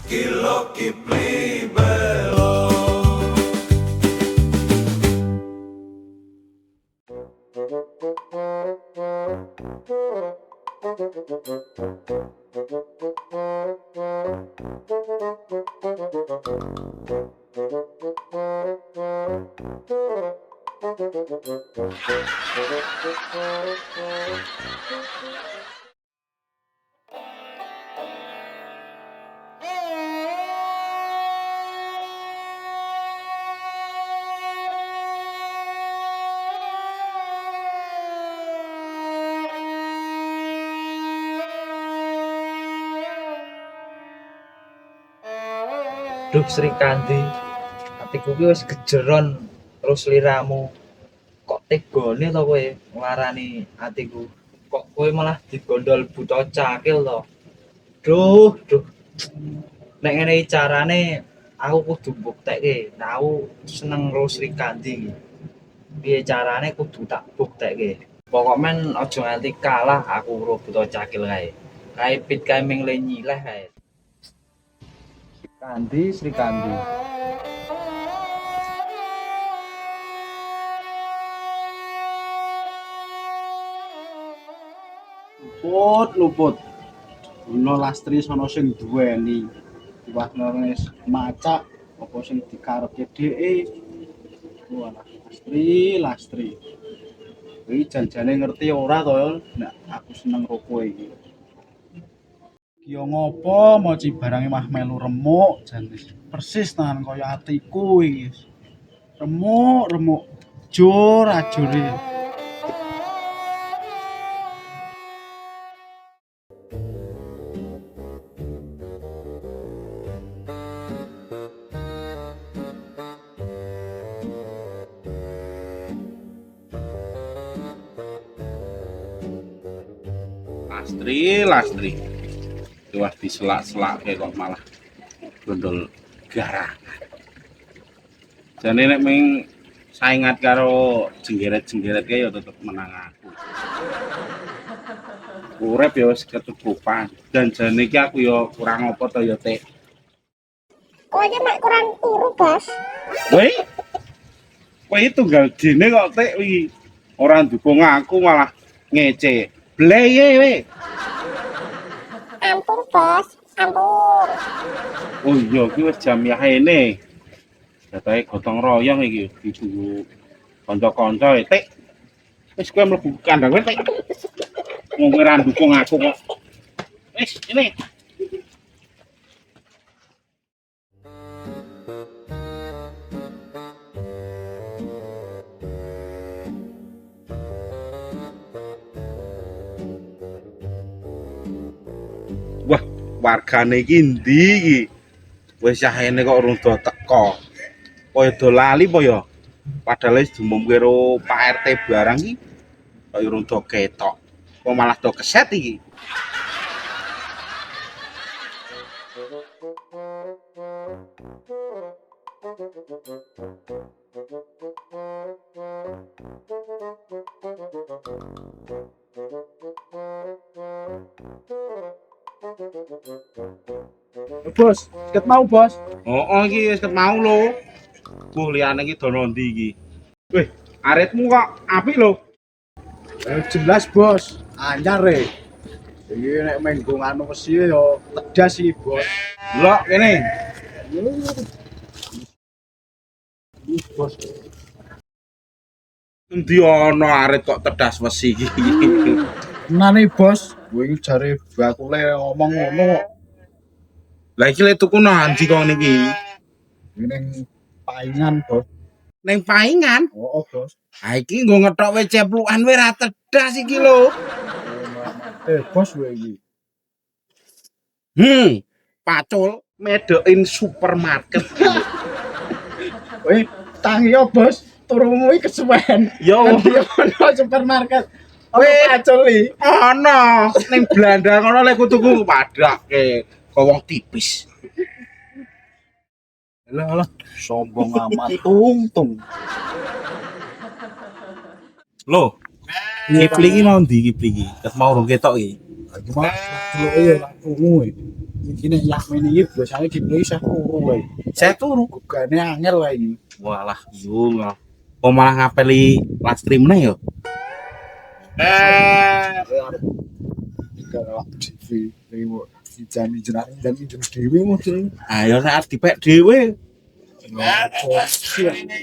Kilo Kipli Belo. Duh Sri Kandi, atiku ki wis gejeron terus liramu. Kok tegone to kowe nglarani atiku? Kok kowe malah digondol buta cakil to? Duh. Nek ngene iki carane aku kudu mbuktekke, nek aku seneng karo Sri Kandi iki. Piye carane kudu tak buktekke. Pokok men aja nganti kalah aku karo buta cakil kae. Kae pit kae ming le nyileh kae. Sri Kandi. Luput. Dina Lastri sono sing duweni. Wah ngenes macak apa sing dikarepke dheke. Wah, Lastri. Kuwi janjane ngerti ora to, nek aku seneng karo kowe iki. Ki ngopo moci barange mah melu remuk jane. Persis tenan kaya atiku iki. Remuk. Ajur-ajure. Lastri. Wah diselak-selak kok malah gondol garah. Jane nek ming saingat karo jenggeret-jenggeret kae ya tetep menang aku. Urip ya wis kecukupan. Dan jane iki aku ya kurang apa to ya, Tek. Kowe iki mek kurang turu, Bos. Kowe tunggal dene kok, Tek iki. Ora ndukung aku malah ngece. Bleye we. Ampun, Bos. Ampun. Oh iya, iki wis jam yahene. Datae gotong royong iki ditunggu kanca-kanca, Tek. Wis kowe mlebu kandang kowe, Tek. Wong kowe ra ndukung aku kok. Wis, ini. Wah, wargane iki ndi iki? Wis yahene kok urung do teko. Kaya do lali apa ya? Padahal wis diumumke karo Pak RT barang iki. Kok urung do ketok. Kok malah do keset iki. Bos, ket mau, Bos. Oh, iki wis ket mau lho. Liyane iki dono ndi iki? Wih, aritmu kok apik lho. Jelas, Bos. Anyar e. Iki nek menggo anu wesi ya tedas iki, Bos. Delok kene. Bos. Endi ana arit kok tedas wesi iki? Nane, Bos. Kowe iki jare bakule ngomong ngono kok. Lah iki lek tuku nang ndi kok niki? Ning paingan, Bos. Ning paingan. Oh, Bos. Ha iki nggo ngethok we ceplukan we ra tedas iki lho. Bos kowe iki. Pacul made in supermarket. Kowe tangi yo, Bos. Turumu iki kesuwen. Yo, ono supermarket. Kowe pacul iki. ana ning Belanda ngono lek tuku padake kok wong tipis. Alah, sombong amat. Untung. Lho, Kipli iki mau ndi Kipli iki? Ket mau rong ketok iki. Lagi mah delok ya lah turu. Iki nek yak meni iki biasane dibeli saya turu wae. Saya turu. Gane angel wae iki. Walah, yo kok malah ngapeli lastri meneh yo. Kalau TV remote jami jenah dan jem dhewe model. Ayo nek dipek dhewe.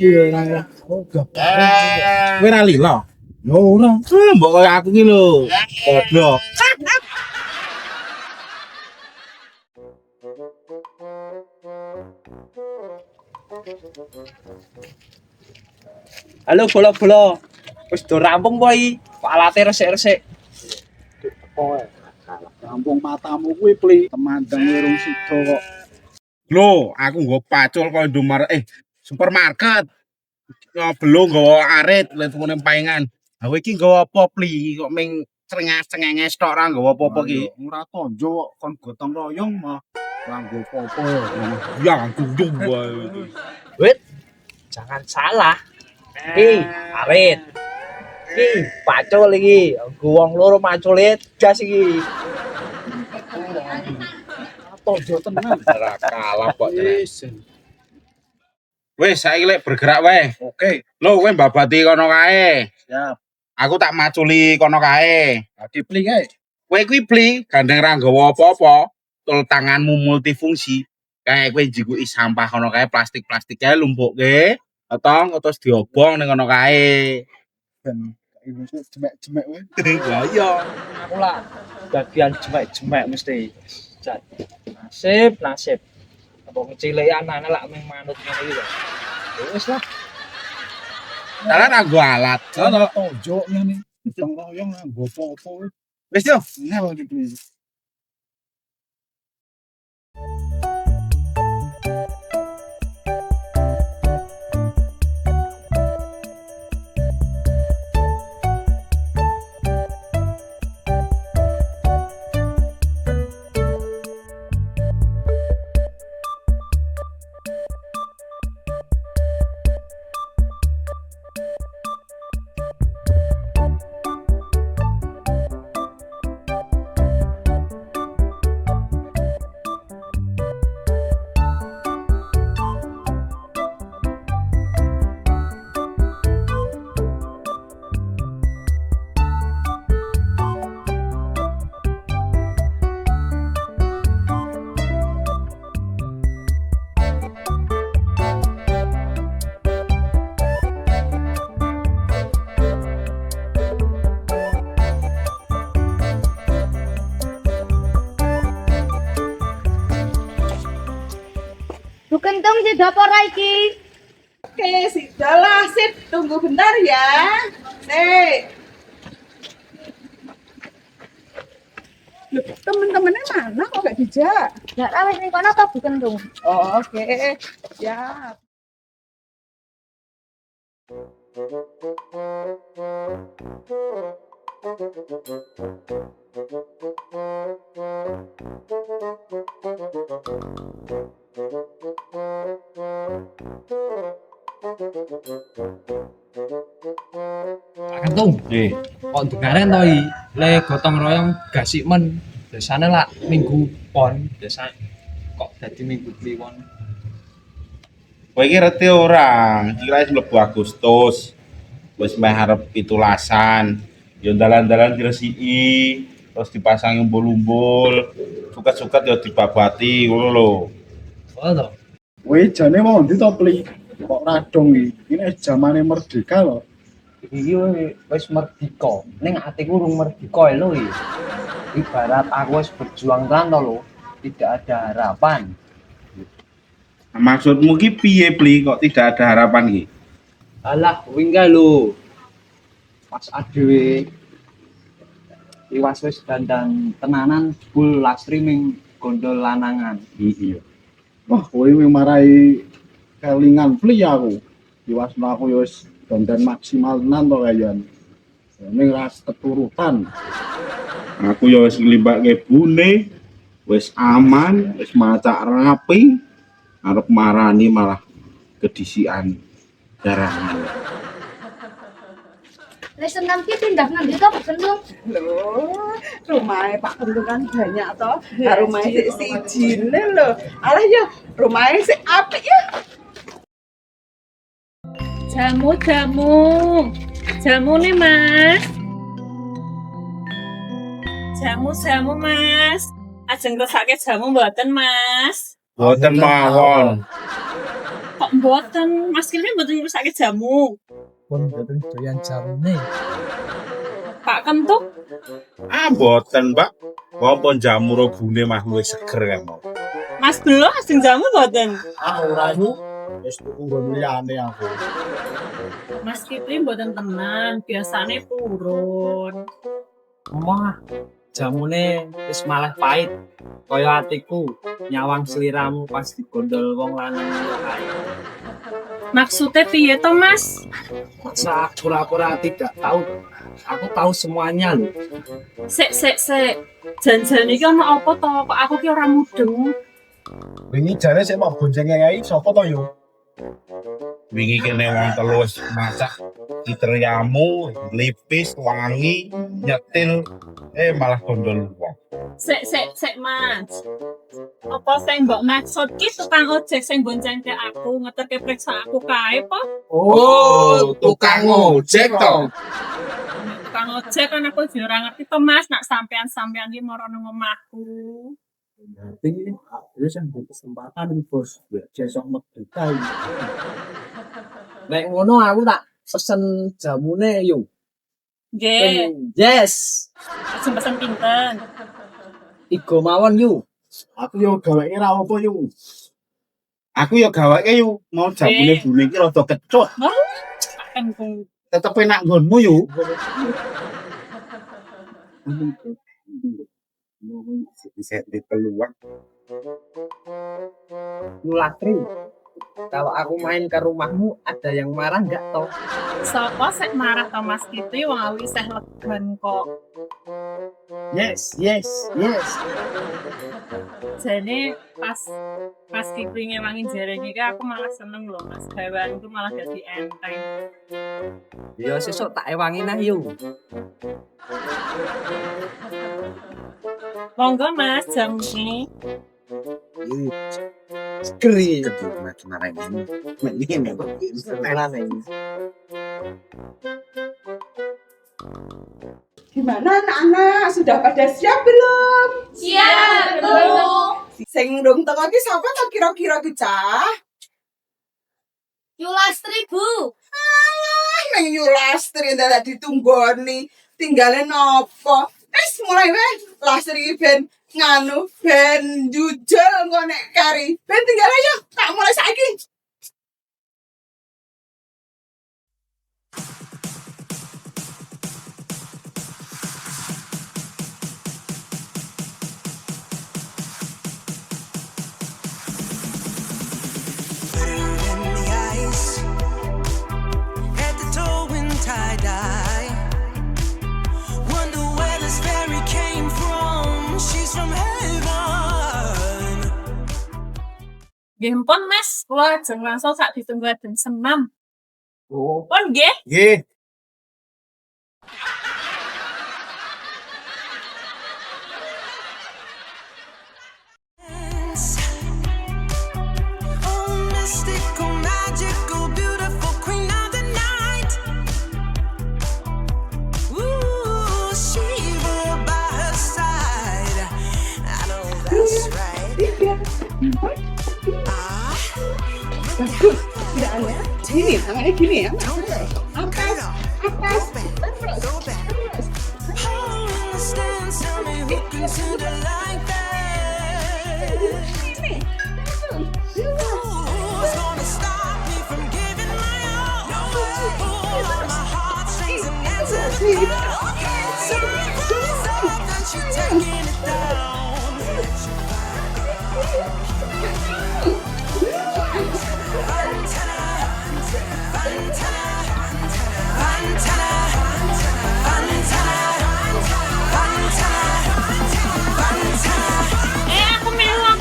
Iya lah. Oh gampang. Kowe ra lila. Ya ora. Mbok koyo aku iki lho. Padha. Halo bola-bola. Wis do rampung po iki. Kok alate resik-resik. Kowe. Kampung matamu kuwi pli temandang werung sida kok. Lho, aku nggo pacul kok Indomaret supermarket. Belum nggawa arit lha paengan. Ha kowe iki nggawa apa pli kok ming cengenges tok ora nggawa apa-apa iki. Ora tonjo kok kon gotong royong mah. Ora nggo apa-apa. Ya gundung wae. Wit. Jangan salah. Iki arit. Iki pacul iki. Wong loro maculit gas iki. Tonjo tenan. Ora kalah kok. Wis. Wis saiki lek bergerak wae. Oke, Lho kowe mbabati kono kae. siap. Aku tak maculi kono kae. Dipli kae. Kowe kuwi pli gandeng ra nggawa apa-apa. Tul tanganmu multifungsi. Kayak kowe njiguki sampah kono kae plastik-plastik kae lumpukke. Otong terus diobong ning kono kae. Ben ini jemek-jemek wae. Lah iya. Aku lah bagian jemek-jemek mesti. Nasib. Apa kecilikan anak lak meng manut ngene iki lho. Ya wis lah. Dalan ra nggo alat. Ana tonjo ngene. Gotong royong ora nggo apa-apa. Wis yo. Ngel dipli. Bukan dong di dapur lagi. Oke, sudahlah, sip. Tunggu bentar ya. Sip. Loh, temen-temennya mana kok gak dijak? Nggak rawit nih kono apa bukan dong? Oh, oke. Siap. Kentung. Kok dengaren to iki? Le gotong royong gasik men. Biasane lah minggu pon, biasa kok dadi minggu kliwon. Kowe iki reti ora? Iki wis mlebu Agustus. Wis meh arep 17-an. Yo dalan-dalan diresiki, terus dipasangi umbul-umbul. Suket-suket yo dibabati ngono lho. Oh to. Kowe jane mau ndi to pli? Kok radong iki? Ini zamane merdeka lho. Iki wis merdeka. Ning atiku urung merdeka lho iki. Ibarat aku wis berjuang kan to lho, tidak ada harapan. Maksudmu ki piye pli kok tidak ada harapan ki? Alah, wingi lho. Pas adewe iwas wis dandan tenanan full live streaming gondol lanangan. Iya. Wah, kowe mung marai kelingan pli aku. Diwasno aku ya wis dandan maksimal tenan to kayan. Ning ra keturutan. Aku ya wis nglimbake bune, wis aman, wis macak rapi, arep marani malah kedisian darangan. Lesen nanti pindah nanti toh Pak Kendung. Loh, rumahnya Pak Kendung kan banyak toh. Nah, rumahnya si Jine loh. Alah ya, rumahnya si apik ya. Jamu nih Mas. Jamu Mas. Ajeng ngrasake jamu mboten Mas. Boten mawon. Kok mboten? Mas Kile mboten ngrasake jamu. Pun mboten doyan jamune. Pak Kentuk Ah boten, Mbak. Apa jamu robune mah luwih seger kan. Mas Belo ajeng jamu mboten? Ah ora yu. Wis tuku nggon liyane aku. Mas Kipli mboten tenan, biasane purun. Wah, jamune wis malah pahit. Kaya atiku nyawang sliramu pas digondol wong lanang liya kae. Maksudnya piye to Mas? Masa pura-pura tidak tahu? Aku tahu semuanya loh. Sik. Jan-jan iki ana apa to? Kok aku ki ora mudeng. Wingi jane sik mau boncenge ae sapa to yo? Wingi kene wong telu wis masak iteriamu, lipis, wangi, nyetil, malah gondol wong. Sik Mas. Apa sing mbok maksud ki tukang ojek sing boncengke aku ngeterke periksa aku kae po? Oh, tukang ojek to. Tukang ojek kan aku juga ora ngerti to Mas, nak sampean-sampean iki mara nang omahku. Nanti aku yang berkesempatan nih bos, besok merdeka. Nek ngono aku tak pesen jamune yuk. Nggih, Yes, pesen pinten? igo mawon yuk. Aku yo gaweke ra apa yu. Aku ya gaweke yo mau jamune bune iki rada kecut. Kan kung Tetep enak nggonmu yo. Bisa dipeluang. Yulatri, kalau aku main ke rumahmu ada yang marah nggak toh? sapa sik marah to Mas Kipli wong aku isih legan kok. Yes. Jane pas Kipli ngewangin jarene iki aku malah seneng loh Mas. Gaweanku malah dadi enteng. Ya sesuk tak ewangi nah yuk. Monggo Mas jamune. Keri. Kemarin ini. Gimana anak-anak? Sudah pada siap belum? Siap, Bu. Sing ndung teko ki sapa to kira-kira ki cah? Yulastri, Bu. Nang Yulastri ndak ditunggoni. Tinggale nopo? Wis mulai wae. Lastri ben nganu ben jujul engko nek kari. Ben tinggale yo tak mulai saiki. in the ice, head to toe in tie-dye. Wonder where this fairy came from. She's from heaven. Nggih mpun Mas, kula ajeng langsung sak ditunggu den senam. Oh, Pun nggih. Nggih. Oh, mystical, magical, beautiful queen of the night. Ooh, Shiva by her side. I know that's right. Ah, Bagus. Tidak aneh. Gini, tangannya gini ya. Atas. go back. Oh, understand, tell me who consider like that. Who's gonna stop me from giving my all? Pull on my heartstrings and answer the call. Surprise up, then she taking it down. Aku melu.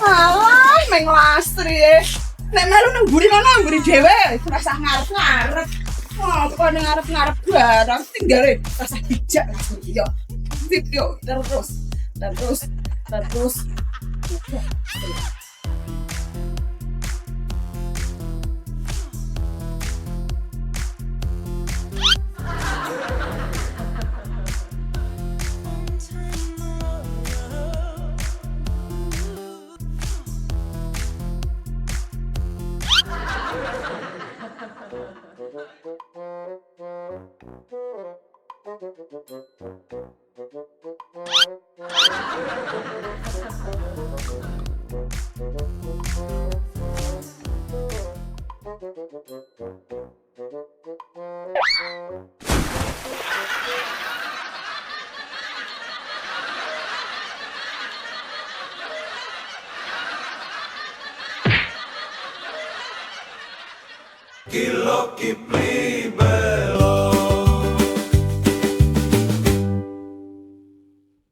Alah, meng Lastri. Nek melu nang mburi kono, mburi dhewe. Ora usah ngarep-ngarep. Ngopo ning ngarep-ngarep barang tinggale rasa bijak yo. Sip yo terus. Kilo Kipling.